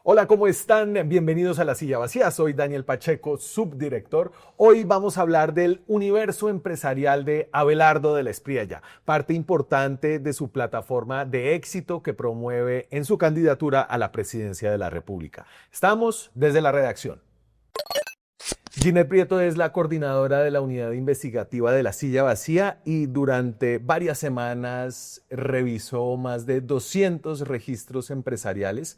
Hola, ¿cómo están? Bienvenidos a La Silla Vacía. Soy Daniel Pacheco, subdirector. Hoy vamos a hablar del universo empresarial de Abelardo de la Espriella, parte importante de su plataforma de éxito que promueve en su candidatura a la presidencia de la República. Estamos desde la redacción. Ginette Prieto es la coordinadora de la unidad investigativa de La Silla Vacía y durante varias semanas revisó más de 200 registros empresariales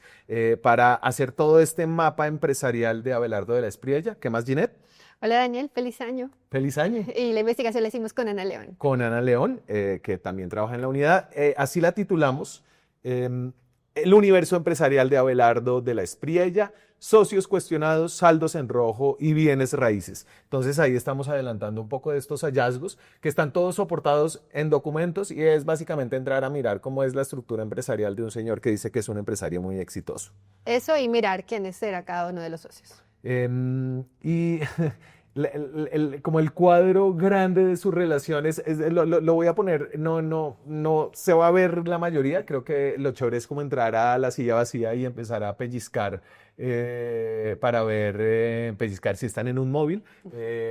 para hacer todo este mapa empresarial de Abelardo de la Espriella. ¿Qué más, Ginette? Hola Daniel, feliz año. Feliz año. Y la investigación la hicimos con Ana León. Con Ana León, que también trabaja en la unidad. Así la titulamos, El universo empresarial de Abelardo de la Espriella, socios cuestionados, saldos en rojo y bienes raíces. Entonces ahí estamos adelantando un poco de estos hallazgos que están todos soportados en documentos y es básicamente entrar a mirar cómo es la estructura empresarial de un señor que dice que es un empresario muy exitoso. Eso y mirar quiénes era cada uno de los socios. Y como el cuadro grande de sus relaciones, lo voy a poner, no se va a ver la mayoría, creo que lo chévere es como entrar a La Silla Vacía y empezar a pellizcar para ver, pellizcar si están en un móvil,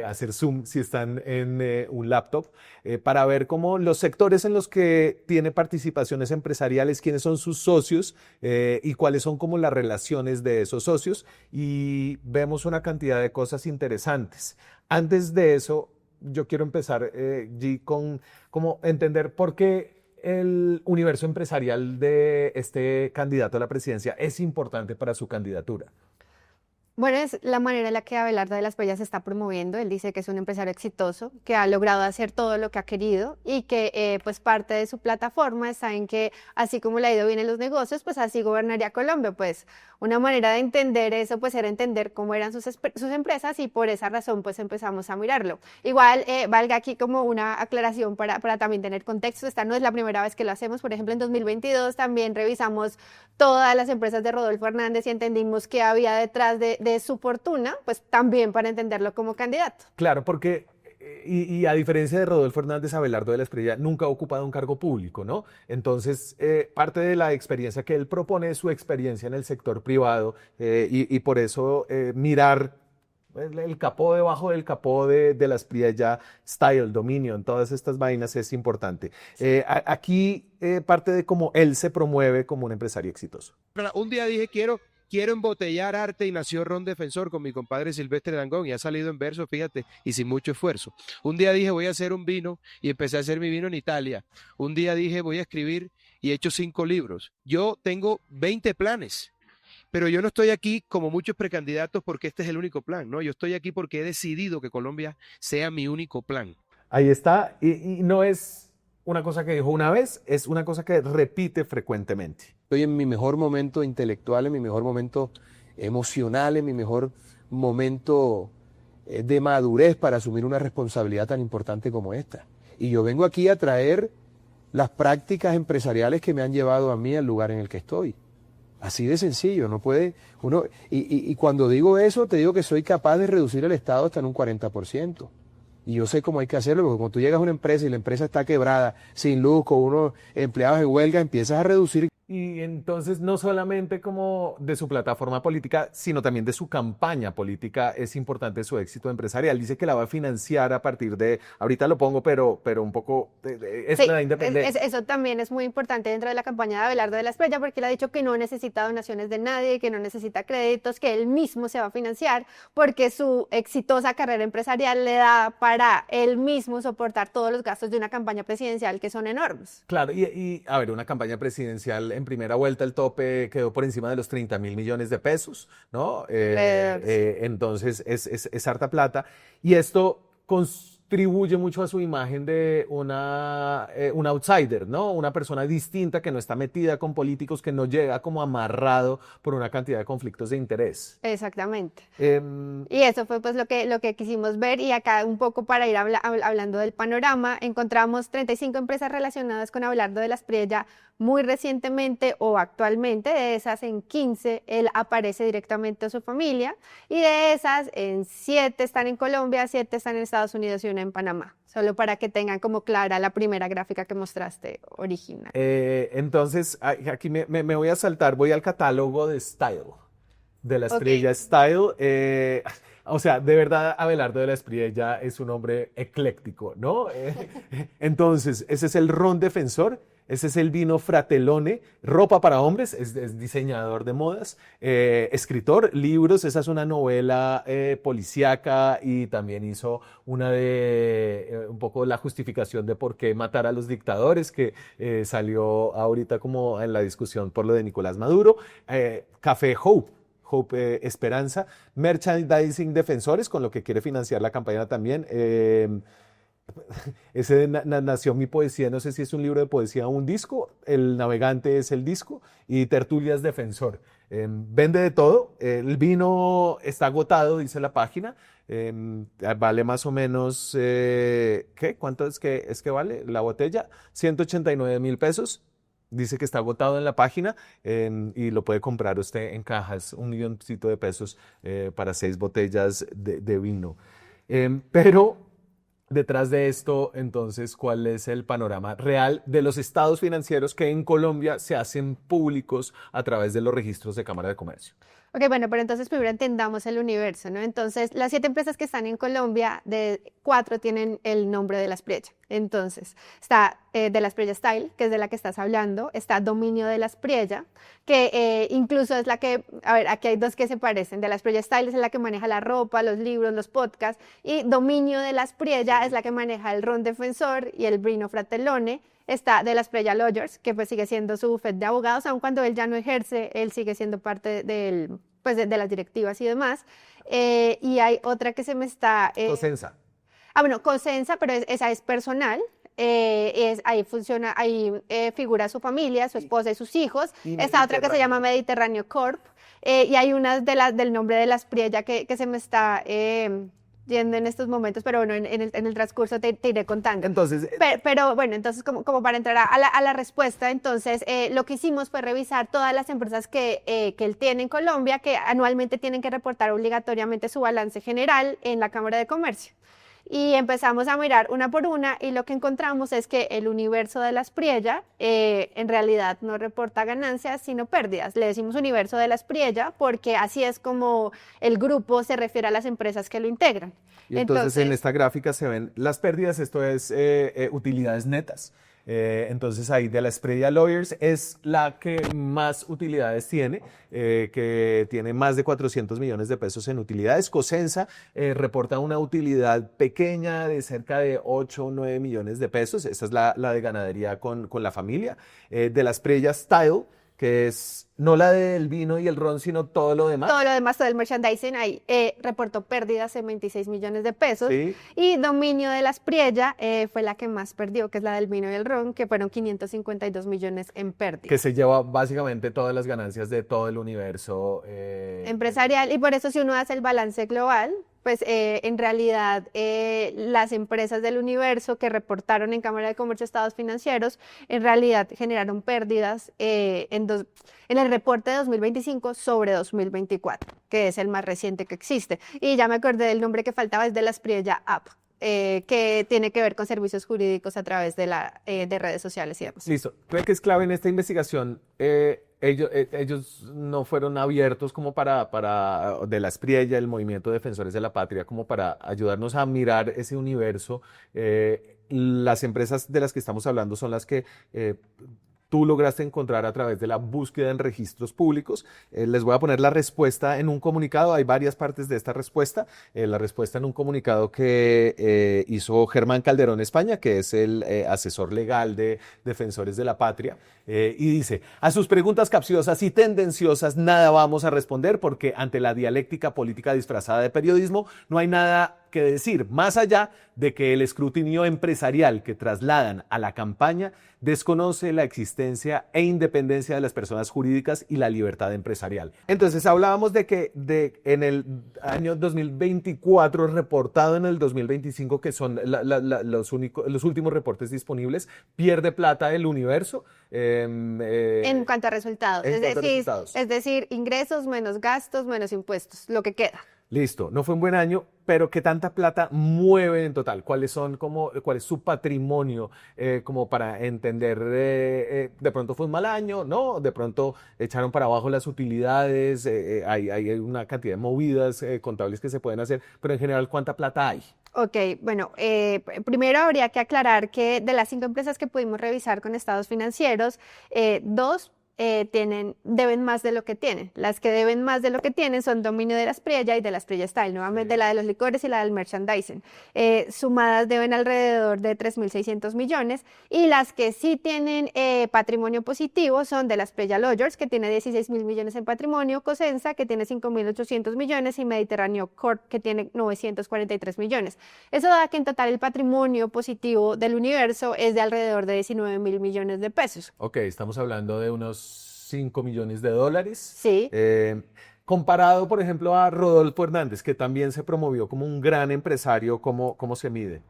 hacer zoom si están en un laptop, para ver cómo los sectores en los que tiene participaciones empresariales, quiénes son sus socios y cuáles son como las relaciones de esos socios y vemos una cantidad de cosas interesantes. Antes de eso, yo quiero empezar, G, con cómo entender por qué el universo empresarial de este candidato a la presidencia es importante para su candidatura. Bueno, es la manera en la que Abelardo de las Espriella se está promoviendo. Él dice que es un empresario exitoso, que ha logrado hacer todo lo que ha querido y que pues parte de su plataforma está en que así como le ha ido bien en los negocios, pues así gobernaría Colombia. Pues una manera de entender eso pues era entender cómo eran sus empresas y por esa razón pues empezamos a mirarlo. Igual valga aquí como una aclaración para también tener contexto. Esta no es la primera vez que lo hacemos. Por ejemplo, en 2022 también revisamos todas las empresas de Rodolfo Hernández y entendimos qué había detrás de su fortuna, pues también para entenderlo como candidato. Claro, porque, y a diferencia de Rodolfo Hernández, Abelardo de la Espriella nunca ha ocupado un cargo público, ¿no? Entonces, parte de la experiencia que él propone es su experiencia en el sector privado y por eso mirar el capó debajo del capó de la Espriella, Style, Dominion, todas estas vainas es importante. Aquí parte de cómo él se promueve como un empresario exitoso. Un día dije, quiero embotellar arte y nació Ron Defensor con mi compadre Silvestre Dangond y ha salido en verso, fíjate, y sin mucho esfuerzo. Un día dije, voy a hacer un vino y empecé a hacer mi vino en Italia. Un día dije, voy a escribir y he hecho 5 libros. Yo tengo 20 planes. Pero yo no estoy aquí como muchos precandidatos porque este es el único plan, ¿no? Yo estoy aquí porque he decidido que Colombia sea mi único plan. Ahí está, y no es una cosa que dijo una vez, es una cosa que repite frecuentemente. Estoy en mi mejor momento intelectual, en mi mejor momento emocional, en mi mejor momento de madurez para asumir una responsabilidad tan importante como esta. Y yo vengo aquí a traer las prácticas empresariales que me han llevado a mí al lugar en el que estoy. Así de sencillo, no puede uno. Y cuando digo eso, te digo que soy capaz de reducir el Estado hasta en un 40%. Y yo sé cómo hay que hacerlo, porque cuando tú llegas a una empresa y la empresa está quebrada, sin luz, con unos empleados en huelga, empiezas a reducir. Y entonces no solamente como de su plataforma política, sino también de su campaña política es importante su éxito empresarial. Dice que la va a financiar a partir de, ahorita lo pongo, pero un poco, es Sí, la independencia. eso también es muy importante dentro de la campaña de Abelardo de la Espriella porque él ha dicho que no necesita donaciones de nadie, que no necesita créditos, que él mismo se va a financiar porque su exitosa carrera empresarial le da para él mismo soportar todos los gastos de una campaña presidencial que son enormes. Claro, a ver, una campaña presidencial en primera vuelta el tope quedó por encima de los 30.000 millones de pesos, ¿no? Entonces es harta plata y esto contribuye mucho a su imagen de un outsider, ¿no? Una persona distinta que no está metida con políticos, que no llega como amarrado por una cantidad de conflictos de interés. Exactamente. Em, Y eso fue pues lo que quisimos ver y acá un poco para ir hablando del panorama, encontramos 35 empresas relacionadas con Abelardo de la Espriella muy recientemente o actualmente. De esas en 15 él aparece directamente a su familia y de esas en 7 están en Colombia, 7 están en Estados Unidos y una en Panamá, solo para que tengan como clara la primera gráfica que mostraste original. entonces, aquí me voy a saltar, voy al catálogo de Style. de la Ok. Espriella Style. O sea, de verdad, Abelardo de la Espriella es un hombre ecléctico, ¿no? Entonces, ese es el ron defensor. Ese es el vino Fratelone, ropa para hombres, es diseñador de modas, escritor, libros, esa es una novela policíaca y también hizo una de un poco la justificación de por qué matar a los dictadores, que salió ahorita como en la discusión por lo de Nicolás Maduro. Café Hope. Hope Esperanza, Merchandising Defensores, con lo que quiere financiar la campaña también. Ese nació mi poesía, no sé si es un libro de poesía o un disco, El Navegante es el disco, y Tertulias Defensor. Vende de todo, el vino está agotado, dice la página, vale más o menos, ¿qué? ¿Cuánto es que vale la botella? 189.000 pesos. Dice que está agotado en la página y lo puede comprar usted en cajas, 1.000.000 de pesos para 6 botellas de vino. Pero detrás de esto, entonces, ¿cuál es el panorama real de los estados financieros que en Colombia se hacen públicos a través de los registros de Cámara de Comercio? Ok, bueno, pero entonces primero entendamos el universo, ¿no? Entonces, las 7 empresas que están en Colombia, de 4 tienen el nombre de la Espriella. Entonces, está de la Espriella Style, que es de la que estás hablando, está Dominio de la Espriella, que incluso es la que, a ver, aquí hay 2 que se parecen. De la Espriella Style es la que maneja la ropa, los libros, los podcasts, y Dominio de la Espriella es la que maneja el ron defensor y el vino Fratelone. Está de la Espriella Lawyers, que pues sigue siendo su bufete de abogados, aun cuando él ya no ejerce, él sigue siendo parte pues de las directivas y demás. Y hay otra que se me está... Cosenza. bueno, Cosenza, pero esa es personal. Ahí funciona, ahí figura su familia, su esposa y sus hijos. Y Está otra que se llama Mediterráneo. Mediterráneo Corp. Y hay unas del nombre de la Espriella que se me está yendo en estos momentos, pero bueno, en el transcurso te iré contando. Entonces, Pero bueno, entonces como para entrar a la respuesta, entonces lo que hicimos fue revisar todas las empresas que él tiene en Colombia, que anualmente tienen que reportar obligatoriamente su balance general en la Cámara de Comercio. Y empezamos a mirar una por una y lo que encontramos es que el universo de la Espriella en realidad no reporta ganancias, sino pérdidas. Le decimos universo de la Espriella porque así es como el grupo se refiere a las empresas que lo integran. y entonces en esta gráfica se ven las pérdidas, esto es utilidades netas. Entonces ahí de la Espriella Lawyers es la que más utilidades tiene, que tiene más de 400 millones de pesos en utilidades. Cosenza reporta una utilidad pequeña de cerca de 8 o 9 millones de pesos. Esta es la de ganadería con la familia. De la Espriella Style, que es no la del vino y el ron, sino todo lo demás. Todo lo demás, todo el merchandising, ahí reportó pérdidas en 26 millones de pesos. Sí. Y Dominio de la Espriella fue la que más perdió, que es la del vino y el ron, que fueron 552 millones en pérdidas. Que se lleva básicamente todas las ganancias de todo el universo Empresarial. Y por eso si uno hace el balance global, pues en realidad las empresas del universo que reportaron en Cámara de Comercio estados financieros, en realidad generaron pérdidas en el reporte de 2025 sobre 2024, que es el más reciente que existe. Y ya me acordé del nombre que faltaba, es de la Espriella App, que tiene que ver con servicios jurídicos a través de redes sociales y demás. Listo. Creo que es clave en esta investigación. Ellos no fueron abiertos como de la Espriella, el Movimiento de Defensores de la Patria, como para ayudarnos a mirar ese universo. Las empresas de las que estamos hablando son las que tú lograste encontrar a través de la búsqueda en registros públicos. Les voy a poner la respuesta en un comunicado. Hay varias partes de esta respuesta. La respuesta en un comunicado que hizo Germán Calderón España, que es el asesor legal de Defensores de la Patria, y dice: a sus preguntas capciosas y tendenciosas nada vamos a responder porque ante la dialéctica política disfrazada de periodismo no hay nada que decir, más allá de que el escrutinio empresarial que trasladan a la campaña desconoce la existencia e independencia de las personas jurídicas y la libertad empresarial. Entonces hablábamos de que en el año 2024, reportado en el 2025, que son los últimos reportes disponibles, pierde plata el universo. En cuanto a resultados, en cuanto a resultados. es decir, ingresos menos gastos menos impuestos, lo que queda. Listo, no fue un buen año, pero ¿qué tanta plata mueven en total? ¿Cuál es su patrimonio? Como para entender, de pronto fue un mal año, ¿no? De pronto echaron para abajo las utilidades, hay una cantidad de movidas contables que se pueden hacer, pero en general, ¿cuánta plata hay? Ok, bueno, primero habría que aclarar que de las 5 empresas que pudimos revisar con estados financieros, dos deben más de lo que tienen. Las que deben más de lo que tienen son Dominio de la Espriella y de la Espriella Style, nuevamente Sí. la de los licores y la del merchandising. Sumadas deben alrededor de 3.600 millones y las que sí tienen patrimonio positivo son de la Espriella Lodgers, que tiene 16.000 millones en patrimonio, Cosenza, que tiene 5.800 millones y Mediterráneo Corp, que tiene 943 millones. Eso da que en total el patrimonio positivo del universo es de alrededor de 19.000 millones de pesos. Ok, estamos hablando de unos 5 millones de dólares. Sí. Comparado, por ejemplo, a Rodolfo Hernández, que también se promovió como un gran empresario, ¿cómo se mide?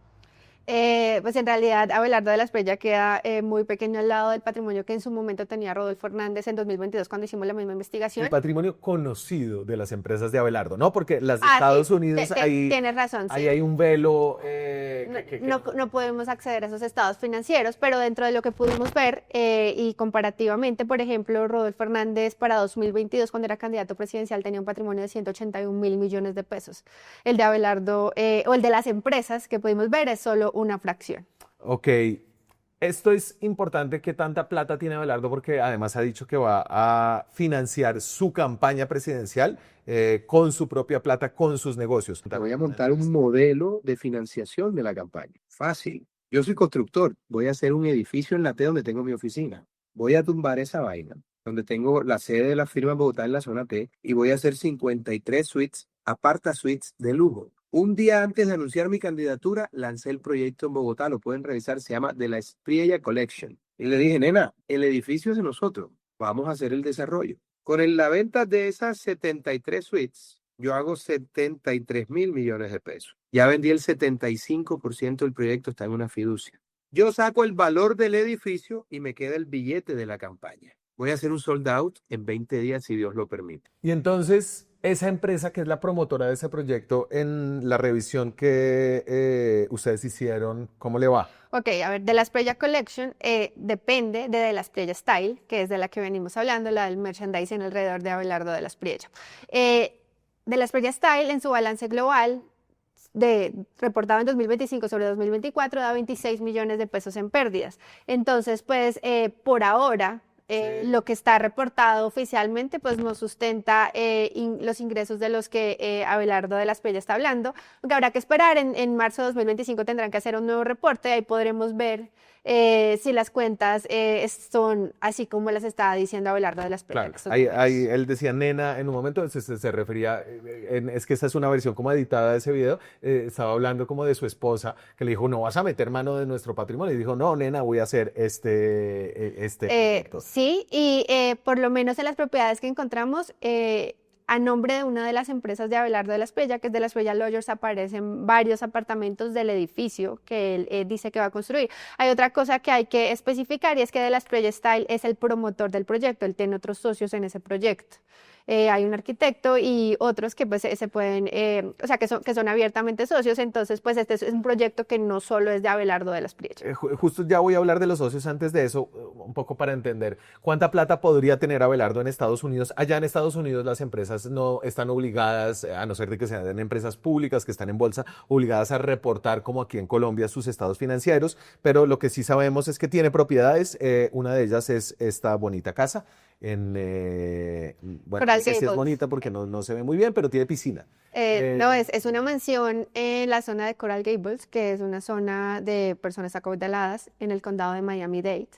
Pues en realidad Abelardo de la Espriella queda muy pequeño al lado del patrimonio que en su momento tenía Rodolfo Hernández en 2022 cuando hicimos la misma El investigación. patrimonio conocido de las empresas de Abelardo, ¿no? Porque las de Ah, Estados sí, Unidos, tienes razón, ahí sí. hay un velo No podemos acceder a esos estados financieros, pero dentro de lo que pudimos ver y comparativamente, por ejemplo, Rodolfo Hernández para 2022, cuando era candidato presidencial, tenía un patrimonio de 181.000 millones de pesos. El de Abelardo, o el de las empresas que pudimos ver, es solo una fracción. Ok, esto es importante, que tanta plata tiene Abelardo, porque además ha dicho que va a financiar su campaña presidencial con su propia plata, con sus negocios. Te voy a montar un modelo de financiación de la campaña. Fácil. Yo soy constructor. Voy a hacer un edificio en la T donde tengo mi oficina. Voy a tumbar esa vaina, donde tengo la sede de la firma en Bogotá en la zona T, y voy a hacer 53 suites, aparta suites de lujo. Un día antes de anunciar mi candidatura, lancé el proyecto en Bogotá, lo pueden revisar, se llama De la Espriella Collection. Y le dije, nena, el edificio es de nosotros, vamos a hacer el desarrollo. Con la venta de esas 73 suites, yo hago 73.000 millones de pesos. Ya vendí el 75% del proyecto, está en una fiducia. Yo saco el valor del edificio y me queda el billete de la campaña. Voy a hacer un sold out en 20 días, si Dios lo permite. Y entonces, esa empresa que es la promotora de ese proyecto, en la revisión que ustedes hicieron, ¿cómo le va? Ok, a ver, de la Espriella Collection depende de la Espriella Style, que es de la que venimos hablando, la del merchandising alrededor de Abelardo de la Espriella. De la Espriella Style, en su balance global, reportado en 2025 sobre 2024, da 26 millones de pesos en pérdidas. Entonces, pues, por ahora, lo que está reportado oficialmente, pues, no sustenta los ingresos de los que Abelardo de la Espriella está hablando. Aunque habrá que esperar, en marzo de 2025 tendrán que hacer un nuevo reporte, ahí podremos ver si las cuentas son así como las estaba diciendo Abelardo de la Espriella. Claro, ahí él decía nena en un momento, se refería, es que esta es una versión como editada de ese video, estaba hablando como de su esposa, que le dijo, no vas a meter mano de nuestro patrimonio, y dijo, no, nena, voy a hacer este proyecto. Sí, y por lo menos en las propiedades que encontramos, a nombre de una de las empresas de Abelardo de la Espriella, que es de la Espriella Lodgers, aparecen varios apartamentos del edificio que él dice que va a construir. Hay otra cosa que hay que especificar, y es que de la Espriella Style es el promotor del proyecto, él tiene otros socios en ese proyecto. Hay un arquitecto y otros que pues se pueden, o sea, que son abiertamente socios, entonces pues este es un proyecto que no solo es de Abelardo de la Espriella. Justo ya voy a hablar de los socios. Antes de eso, un poco para entender cuánta plata podría tener Abelardo en Estados Unidos. Allá en Estados Unidos las empresas no están obligadas, a no ser de que sean empresas públicas que están en bolsa, obligadas a reportar como aquí en Colombia sus estados financieros, pero lo que sí sabemos es que tiene propiedades. Una de ellas es esta bonita casa bueno, Coral no sé si es Gables. bonita porque no se ve muy bien, pero tiene piscina. No, es una mansión en la zona de Coral Gables, que es una zona de personas acaudaladas en el condado de Miami-Dade.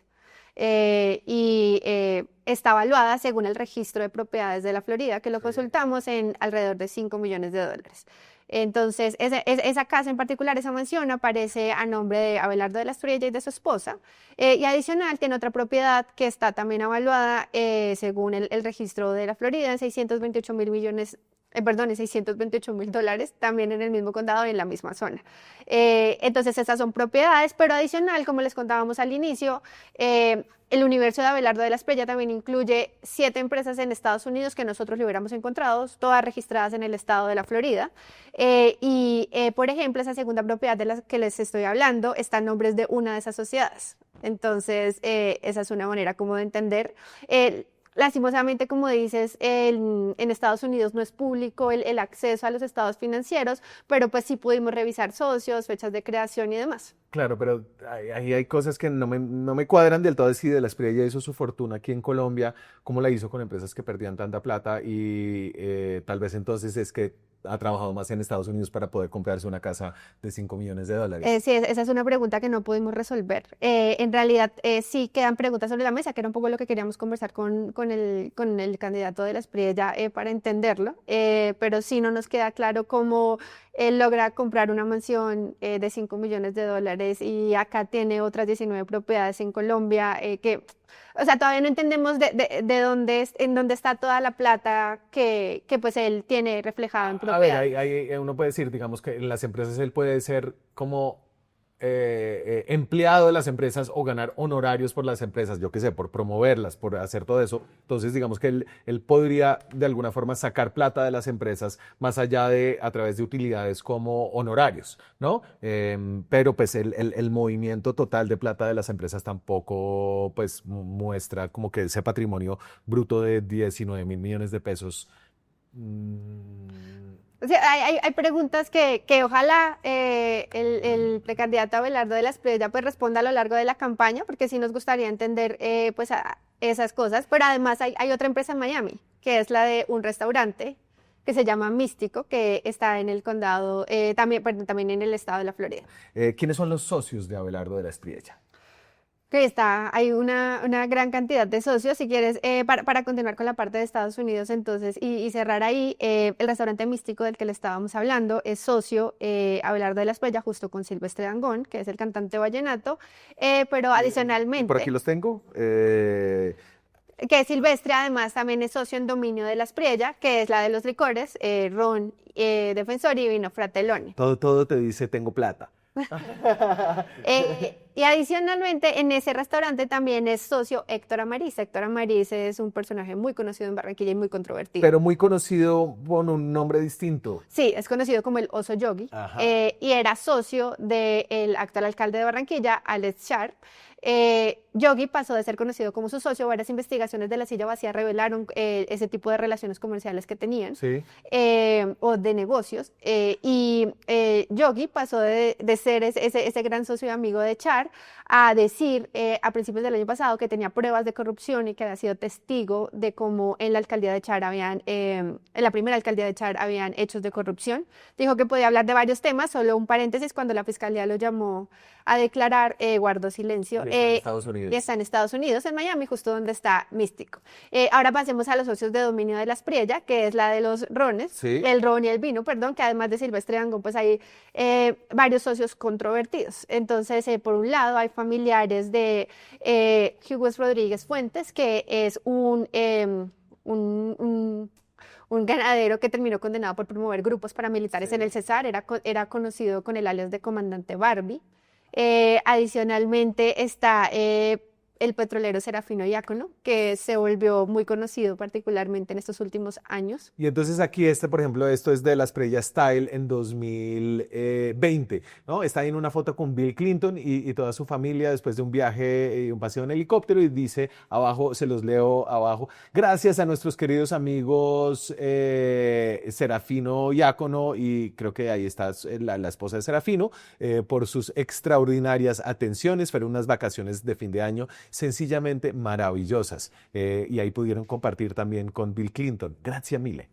Está evaluada según el registro de propiedades de la Florida, que lo consultamos, en alrededor de 5 millones de dólares. Entonces, esa casa en particular, esa mansión, aparece a nombre de Abelardo de la Espriella y de su esposa. Y adicional, tiene otra propiedad que está también evaluada según el registro de la Florida en 628.000 millones perdón, y $628.000 también en el mismo condado y en la misma zona. Entonces, esas son propiedades, pero adicional, como les contábamos al inicio, el universo de Abelardo de la Espriella también incluye 7 empresas en Estados Unidos que nosotros le hubiéramos encontrado, todas registradas en el estado de la Florida. Por ejemplo, esa segunda propiedad de la que les estoy hablando está en nombres de una de esas sociedades. Entonces, esa es una manera como de entender. Lastimosamente, como dices, en Estados Unidos no es público el acceso a los estados financieros, pero pues sí pudimos revisar socios, fechas de creación y demás. Claro, pero ahí hay cosas que no me cuadran del todo. Si de la Espriella hizo su fortuna aquí en Colombia, ¿cómo la hizo con empresas que perdían tanta plata? Y tal vez entonces es que ha trabajado más en Estados Unidos para poder comprarse una casa de $5 millones. Sí, esa es una pregunta que no pudimos resolver. En realidad, sí quedan preguntas sobre la mesa, que era un poco lo que queríamos conversar con el candidato de la Espriella para entenderlo, pero sí no nos queda claro cómo él logra comprar una mansión de $5 millones y acá tiene otras 19 propiedades en Colombia o sea, todavía no entendemos de dónde en dónde está toda la plata que pues él tiene reflejada en A ver, propiedad. uno puede decir, digamos que en las empresas él puede ser como empleado de las empresas o ganar honorarios por las empresas, yo qué sé, por promoverlas, por hacer todo eso. Entonces, digamos que él podría de alguna forma sacar plata de las empresas más allá de a través de utilidades como honorarios, ¿no? Pero pues el movimiento total de plata de las empresas tampoco pues muestra como que ese patrimonio bruto de 19.000 millones de pesos. mm, O sea, hay preguntas que ojalá el precandidato Abelardo de la Espriella pues responda a lo largo de la campaña, porque sí nos gustaría entender pues esas cosas, pero además hay otra empresa en Miami, que es la de un restaurante que se llama Místico, que está en el condado, perdón, también en el estado de la Florida. ¿Quiénes son los socios de Abelardo de la Espriella? Hay una gran cantidad de socios. Si quieres, para continuar con la parte de Estados Unidos, entonces, y cerrar ahí, el restaurante Místico del que le estábamos hablando es socio Abelardo de la Espriella, justo con Silvestre Dangond, que es el cantante vallenato, pero Por adicionalmente, aquí los tengo. que Silvestre además también es socio en dominio de la Espriella, que es la de los licores, ron, Defensor y vino Fratelone. Todo te dice tengo plata. Y adicionalmente en ese restaurante también es socio Héctor Amariz. Héctor Amariz es un personaje muy conocido en Barranquilla y muy controvertido. Pero muy conocido con un nombre distinto. Sí, es conocido como el Oso Yogi Ajá. y era socio del actual alcalde de Barranquilla, Alex Sharp. Yogi pasó de ser conocido como su socio. Varias investigaciones de La Silla Vacía revelaron ese tipo de relaciones comerciales que tenían Sí. o de negocios. Yogi pasó de ser ese gran socio y amigo de Char a decir a principios del año pasado que tenía pruebas de corrupción y que había sido testigo de cómo en la alcaldía de Char en la primera alcaldía de Char habían hechos de corrupción. Dijo que podía hablar de varios temas, solo un paréntesis, cuando la fiscalía lo llamó a declarar, guardó silencio. Y está en Estados Unidos. Y está en Estados Unidos, en Miami, justo donde está Místico. Ahora pasemos a los socios de dominio de la Espriella, que es la de los rones, Sí. el ron y el vino, perdón, que además de Silvestre Dangond, pues hay varios socios controvertidos. Entonces, por un lado, hay familiares de Hugo Rodríguez Fuentes, que es un ganadero que terminó condenado por promover grupos paramilitares en el Cesar, era conocido con el alias de Comandante Barbie. Adicionalmente está el petrolero Serafino Diácono, que se volvió muy conocido particularmente en estos últimos años. Y entonces aquí por ejemplo, esto es de la Espriella Style en 2020, ¿no? Está ahí en una foto con Bill Clinton y toda su familia después de un viaje y un paseo en helicóptero y dice abajo, se los leo abajo, gracias a nuestros queridos amigos Serafino Diácono y creo que ahí está la esposa de Serafino, por sus extraordinarias atenciones, fueron unas vacaciones de fin de año sencillamente maravillosas. Y ahí pudieron compartir también con Bill Clinton. Gracias mille.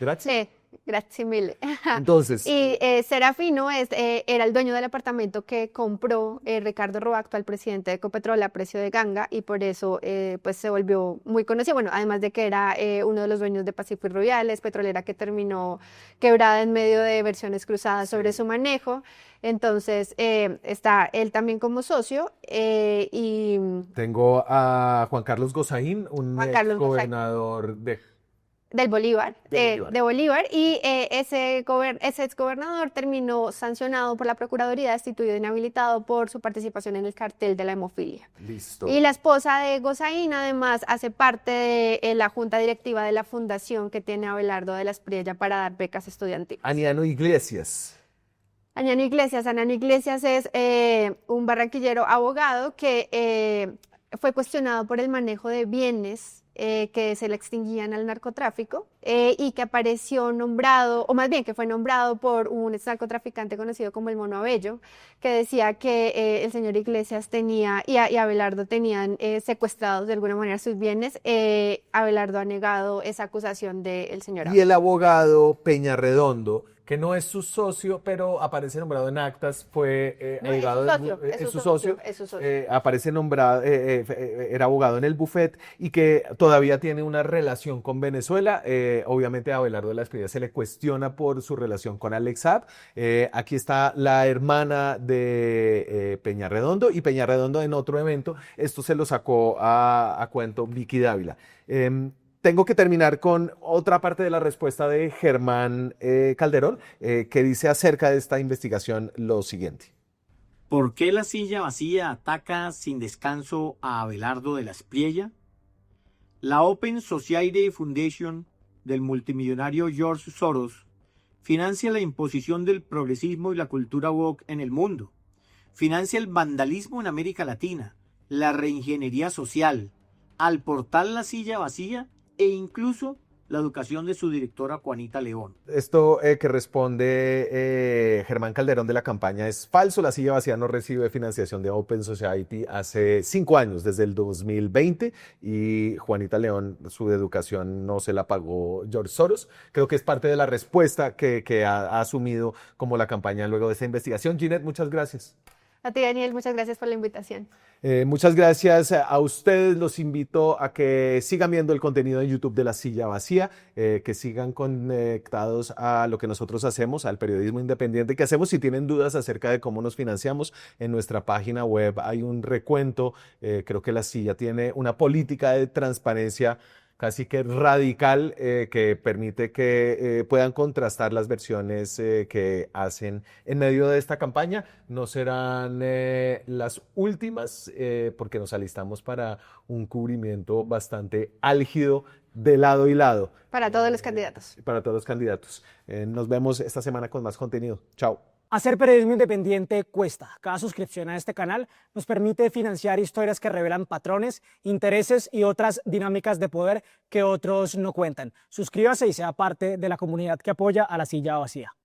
Gracias. Sí, grazie mille. Entonces, Y Serafino era el dueño del apartamento que compró Ricardo Roa, actual presidente de Ecopetrol, a precio de ganga, y por eso pues se volvió muy conocido. Bueno, además de que era uno de los dueños de Pacífico y Rubiales, petrolera que terminó quebrada en medio de versiones cruzadas sobre su manejo. Entonces, está él también como socio tengo a Juan Carlos Gozaín, un Juan Carlos Gozaín. gobernador de del Bolívar, De Bolívar. de Bolívar, y ese exgobernador terminó sancionado por la Procuraduría, destituido e inhabilitado por su participación en el cartel de la hemofilia. Listo. Y la esposa de Gozaín además hace parte de la junta directiva de la fundación que tiene Abelardo de la Espriella para dar becas estudiantiles. Aniano Iglesias. Aniano Iglesias es un barranquillero abogado que fue cuestionado por el manejo de bienes que se le extinguían al narcotráfico y que apareció nombrado, o más bien que fue nombrado por un narcotraficante conocido como el Mono Abello, que decía que el señor Iglesias tenía y Abelardo tenían secuestrados de alguna manera sus bienes. Abelardo ha negado esa acusación del señor Y Abello. el abogado Peñarredondo, que no es su socio, pero aparece nombrado en actas, fue No, es su abogado socio, es su socio, es su socio. aparece nombrado, era abogado en el bufet y que todavía tiene una relación con Venezuela. Obviamente a Abelardo de la Espriella se le cuestiona por su relación con Alex Saab. Aquí está la hermana de Peñarredondo y Peñarredondo en otro evento. Esto se lo sacó a cuento Vicky Dávila. Tengo que terminar con otra parte de la respuesta de Germán Calderón, que dice acerca de esta investigación lo siguiente. ¿Por qué la silla vacía ataca sin descanso a Abelardo de la Espriella? La Open Society Foundation del multimillonario George Soros financia la imposición del progresismo y la cultura woke en el mundo. Financia el vandalismo en América Latina, la reingeniería social, al portal La Silla Vacía e incluso la educación de su directora Juanita León. Esto que responde Germán Calderón de la campaña es falso. La Silla Vacía no recibe financiación de Open Society hace 5 años, desde el 2020, y Juanita León, su educación no se la pagó George Soros. Creo que es parte de la respuesta que ha asumido como la campaña luego de esta investigación. Ginette, muchas gracias. A ti, Daniel, muchas gracias por la invitación. Muchas gracias a ustedes. Los invito a que sigan viendo el contenido de YouTube de La Silla Vacía, que sigan conectados a lo que nosotros hacemos, al periodismo independiente que hacemos. Si tienen dudas acerca de cómo nos financiamos, en nuestra página web hay un recuento. Creo que La Silla tiene una política de transparencia casi que radical que permite que puedan contrastar las versiones que hacen en medio de esta campaña. No serán las últimas porque nos alistamos para un cubrimiento bastante álgido de lado y lado. Para todos los candidatos. Para todos los candidatos. Nos vemos esta semana con más contenido. Chao. Hacer periodismo independiente cuesta. Cada suscripción a este canal nos permite financiar historias que revelan patrones, intereses y otras dinámicas de poder que otros no cuentan. Suscríbase y sea parte de la comunidad que apoya a La Silla Vacía.